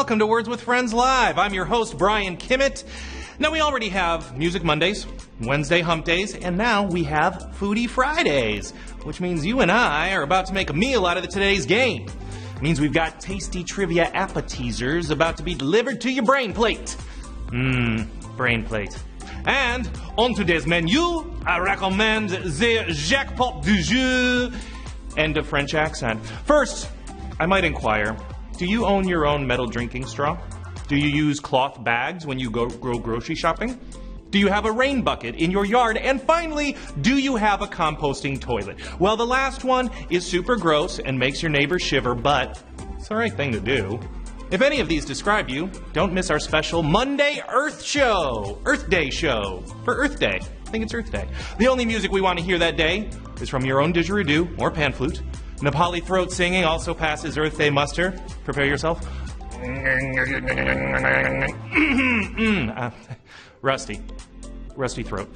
welcome to Words with Friends Live. I'm your host, Brian Kimmett. Now, we already have Music Mondays, Wednesday Hump Days, and now we have Foodie Fridays, which means you and I are about to make a meal out of today's game. It means we've got tasty trivia appetizers about to be delivered to your brain plate. Brain plate. And on today's menu, I recommend the jackpot du jour. End of French accent. First, I might inquire, do you own your own metal drinking straw? Do you use cloth bags when you go grocery shopping? Do you have a rain bucket in your yard? And finally, do you have a composting toilet? Well, the last one is super gross and makes your neighbors shiver, but it's the right thing to do. If any of these describe you, don't miss our special Monday Earth Day show, for Earth Day. I think it's Earth Day. The only music we want to hear that day is from your own didgeridoo or pan flute. Nepali throat singing also passes Earth Day muster. Prepare yourself. Rusty throat.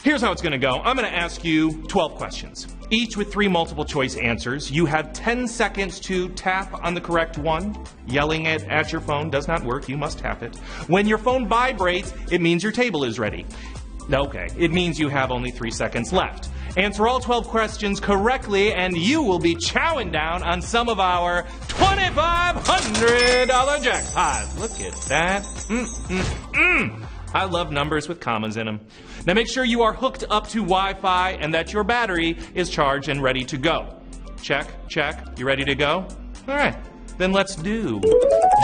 Here's how it's going to go. I'm going to ask you 12 questions, each with 3 multiple choice answers. You have 10 seconds to tap on the correct one. Yelling it at your phone does not work. You must tap it. When your phone vibrates, it means your table is ready. Okay, it means you have only 3 seconds left. Answer all 12 questions correctly, and you will be chowing down on some of our $2,500 jackpot. Look at that. I love numbers with commas in them. Now make sure you are hooked up to Wi-Fi and that your battery is charged and ready to go. Check, check. You ready to go? All right, then let's do.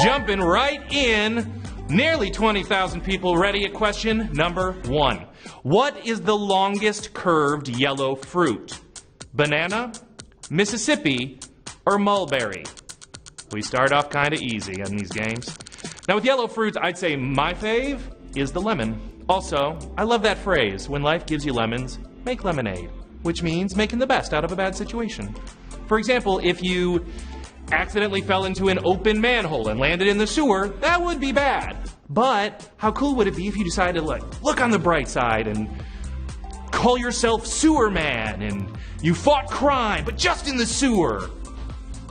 Jumping right in. Nearly 20,000 people ready at question number 1. What is the longest curved yellow fruit? Banana, Mississippi, or mulberry? We start off kind of easy on these games. Now with yellow fruits, I'd say my fave is the lemon. Also, I love that phrase, when life gives you lemons, make lemonade, which means making the best out of a bad situation. For example, if you accidentally fell into an open manhole and landed in the sewer, that would be bad. But how cool would it be if you decided to look on the bright side and call yourself Sewer Man and you fought crime, but just in the sewer?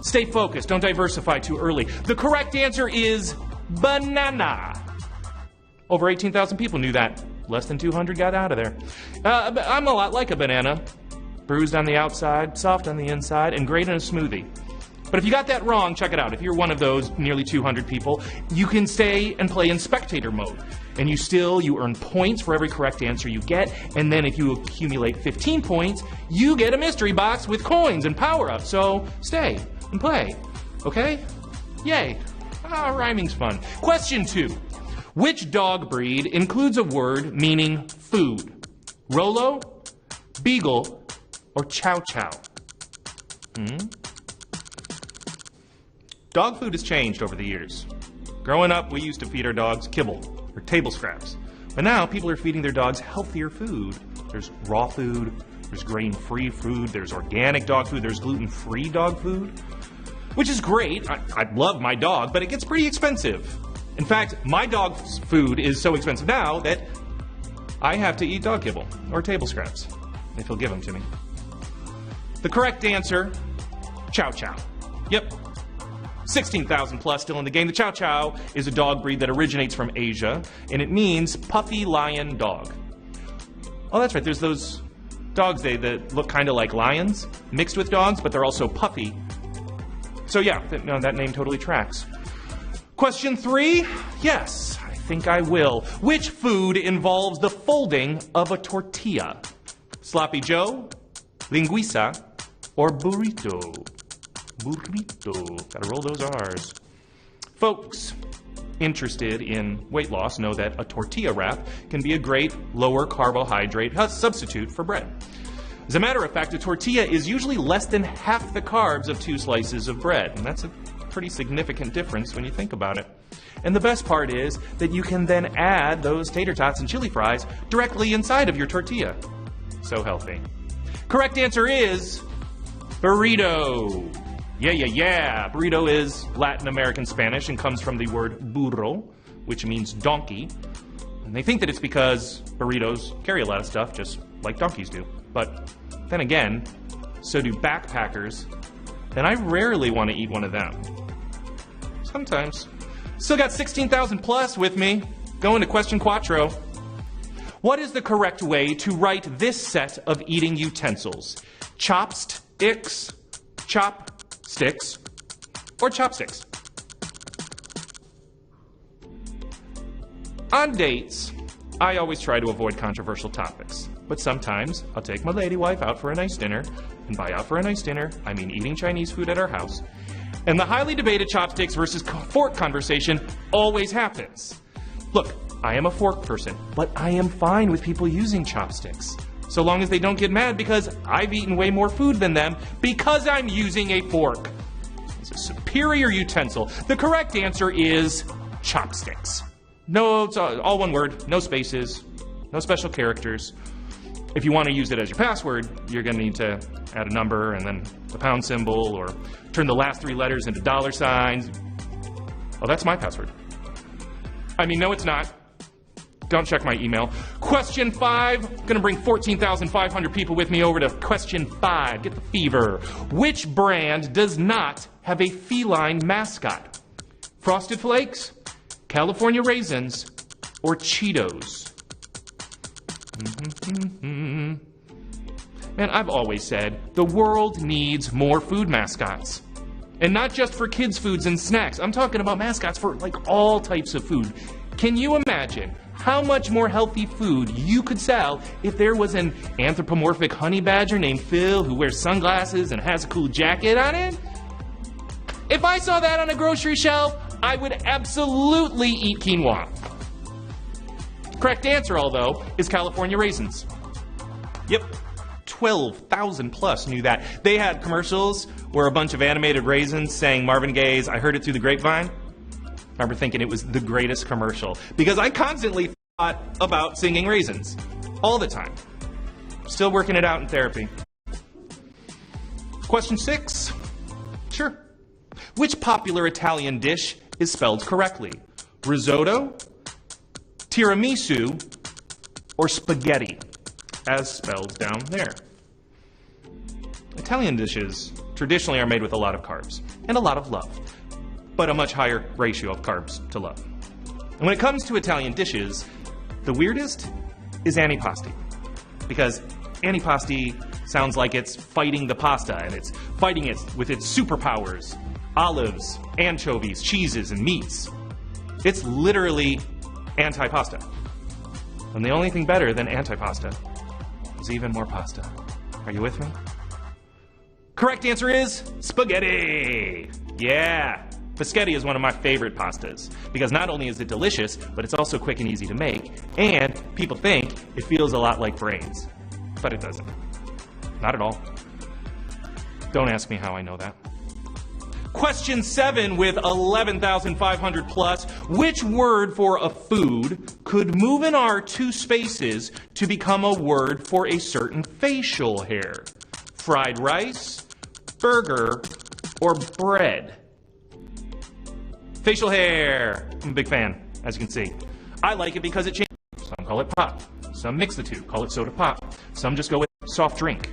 Stay focused, don't diversify too early. The correct answer is banana. Over 18,000 people knew that. Less than 200 got out of there. I'm a lot like a banana. Bruised on the outside, soft on the inside, and great in a smoothie. But if you got that wrong, check it out. If you're one of those nearly 200 people, you can stay and play in spectator mode. And you earn points for every correct answer you get. And then if you accumulate 15 points, you get a mystery box with coins and power-ups. So stay and play. Okay? Yay. Rhyming's fun. Question 2. Which dog breed includes a word meaning food? Rolo, Beagle, or Chow Chow? Dog food has changed over the years. Growing up, we used to feed our dogs kibble or table scraps. But now people are feeding their dogs healthier food. There's raw food, there's grain-free food, there's organic dog food, there's gluten-free dog food, which is great. I love my dog, but it gets pretty expensive. In fact, my dog's food is so expensive now that I have to eat dog kibble or table scraps, if he'll give them to me. The correct answer, Chow Chow. Yep. 16,000 plus still in the game. The Chow Chow is a dog breed that originates from Asia, and it means puffy lion dog. Oh, that's right. There's those dogs that look kind of like lions, mixed with dogs, but they're also puffy. So yeah, that name totally tracks. Question 3. Yes, I think I will. Which food involves the folding of a tortilla? Sloppy Joe, linguiça, or burrito? Burrito. Gotta roll those R's. Folks interested in weight loss know that a tortilla wrap can be a great lower carbohydrate substitute for bread. As a matter of fact, a tortilla is usually less than half the carbs of 2 slices of bread, and that's a pretty significant difference when you think about it. And the best part is that you can then add those tater tots and chili fries directly inside of your tortilla. So healthy. Correct answer is burrito. Yeah. Burrito is Latin American Spanish and comes from the word burro, which means donkey. And they think that it's because burritos carry a lot of stuff, just like donkeys do. But then again, so do backpackers, and I rarely want to eat one of them. Sometimes. Still got 16,000 plus with me. Going to question quattro. What is the correct way to write this set of eating utensils? Chopsticks, chopsticks, or chopsticks? On dates, I always try to avoid controversial topics. But sometimes I'll take my lady wife out for a nice dinner. And by out for a nice dinner, I mean eating Chinese food at our house. And the highly debated chopsticks versus fork conversation always happens. Look, I am a fork person, but I am fine with people using chopsticks. So long as they don't get mad because I've eaten way more food than them because I'm using a fork. It's a superior utensil. The correct answer is chopsticks. No, it's all one word, no spaces, no special characters. If you want to use it as your password, you're going to need to add a number and then the pound symbol or turn the last 3 letters into dollar signs. Oh, that's my password. I mean, no, it's not. Don't check my email. Question 5. Gonna bring 14,500 people with me over to question 5. Get the fever. Which brand does not have a feline mascot? Frosted Flakes, California Raisins, or Cheetos? Man, I've always said the world needs more food mascots. And not just for kids' foods and snacks. I'm talking about mascots for like all types of food. Can you imagine how much more healthy food you could sell if there was an anthropomorphic honey badger named Phil who wears sunglasses and has a cool jacket on it? If I saw that on a grocery shelf, I would absolutely eat quinoa. Correct answer, although, is California Raisins. Yep, 12,000 plus knew that. They had commercials where a bunch of animated raisins sang Marvin Gaye's I Heard It Through the Grapevine. I remember thinking it was the greatest commercial because I constantly thought about singing raisins all the time. Still working it out in therapy. Question 6. Sure. Which popular Italian dish is spelled correctly? Risotto, tiramisu, or spaghetti, as spelled down there? Italian dishes traditionally are made with a lot of carbs and a lot of love, but a much higher ratio of carbs to love. And when it comes to Italian dishes, the weirdest is antipasti, because antipasti sounds like it's fighting the pasta, and it's fighting it with its superpowers: olives, anchovies, cheeses, and meats. It's literally anti-pasta. And the only thing better than antipasta is even more pasta. Are you with me? Correct answer is spaghetti. Yeah. Biscotti is one of my favorite pastas because not only is it delicious, but it's also quick and easy to make, and people think it feels a lot like brains. But it doesn't. Not at all. Don't ask me how I know that. Question 7 with 11,500 plus. Which word for a food could move an R 2 spaces to become a word for a certain facial hair? Fried rice, burger, or bread? Facial hair. I'm a big fan, as you can see. I like it because it changes. Some call it pop. Some mix the two, call it soda pop. Some just go with soft drink.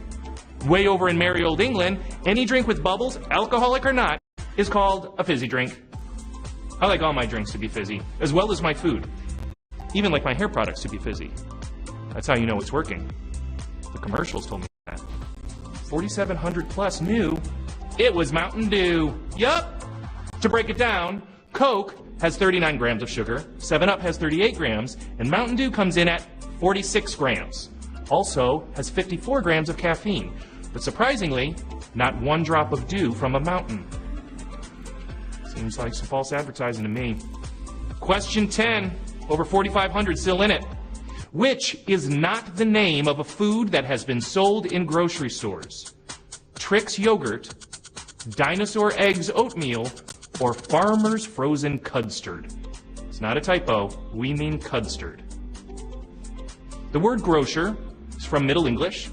Way over in merry old England, any drink with bubbles, alcoholic or not, is called a fizzy drink. I like all my drinks to be fizzy, as well as my food. Even like my hair products to be fizzy. That's how you know it's working. The commercials told me that. 4,700 plus knew it was Mountain Dew. Yup. To break it down, Coke has 39 grams of sugar, 7-Up has 38 grams, and Mountain Dew comes in at 46 grams. Also has 54 grams of caffeine, but surprisingly, not one drop of dew from a mountain. Seems like some false advertising to me. Question 10, over 4,500 still in it. Which is not the name of a food that has been sold in grocery stores? Trix yogurt, dinosaur eggs oatmeal, or Farmer's frozen cudstard? It's not a typo, we mean cudstard. The word grocer is from Middle English,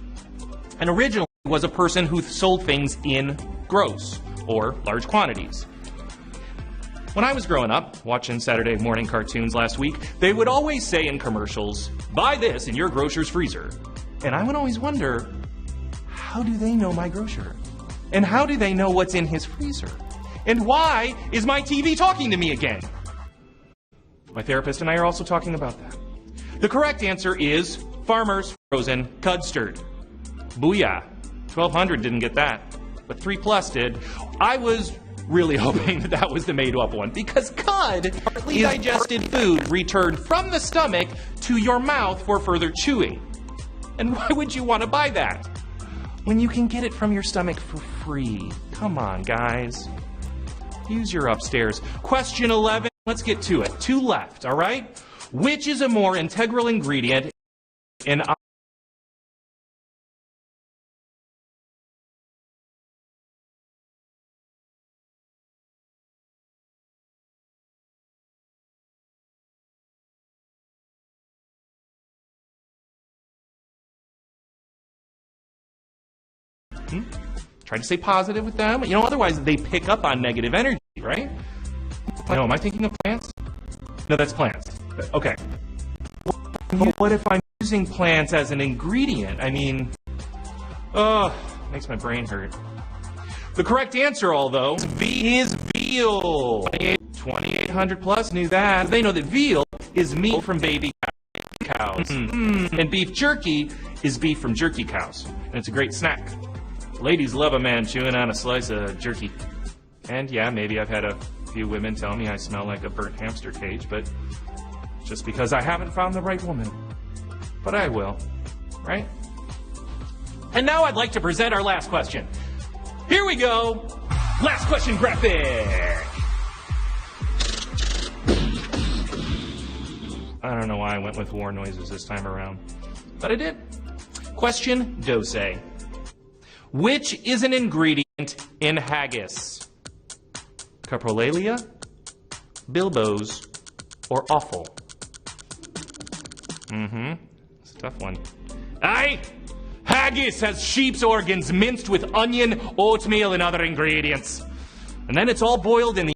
and originally was a person who sold things in gross, or large quantities. When I was growing up, watching Saturday morning cartoons last week, they would always say in commercials, "Buy this in your grocer's freezer." And I would always wonder, how do they know my grocer? And how do they know what's in his freezer? And why is my TV talking to me again? My therapist and I are also talking about that. The correct answer is Farmer's Frozen Cudstard. Booyah. 1200 didn't get that, but 3+ did. I was really hoping that that was the made-up one, because cud is digested food returned from the stomach to your mouth for further chewing. And why would you want to buy that when you can get it from your stomach for free? Come on, guys. Use your upstairs. Question 11. Let's get to it. 2 left, all right? Which is a more integral ingredient in Try to stay positive with them. You know, otherwise they pick up on negative energy, right? No, am I thinking of plants? No, that's plants. Okay. But what if I'm using plants as an ingredient? I mean, makes my brain hurt. The correct answer, although, is veal. 2800+ knew that. They know that veal is meat from baby cows. And beef jerky is beef from jerky cows. And it's a great snack. Ladies love a man chewing on a slice of jerky. And yeah, maybe I've had a few women tell me I smell like a burnt hamster cage, but just because I haven't found the right woman. But I will, right? And now I'd like to present our last question. Here we go. Last question graphic. I don't know why I went with war noises this time around, but I did. Question dose. Which is an ingredient in haggis? Caprolalia, bilbos, or offal? It's a tough one. Aye! Haggis has sheep's organs minced with onion, oatmeal, and other ingredients. And then it's all boiled in the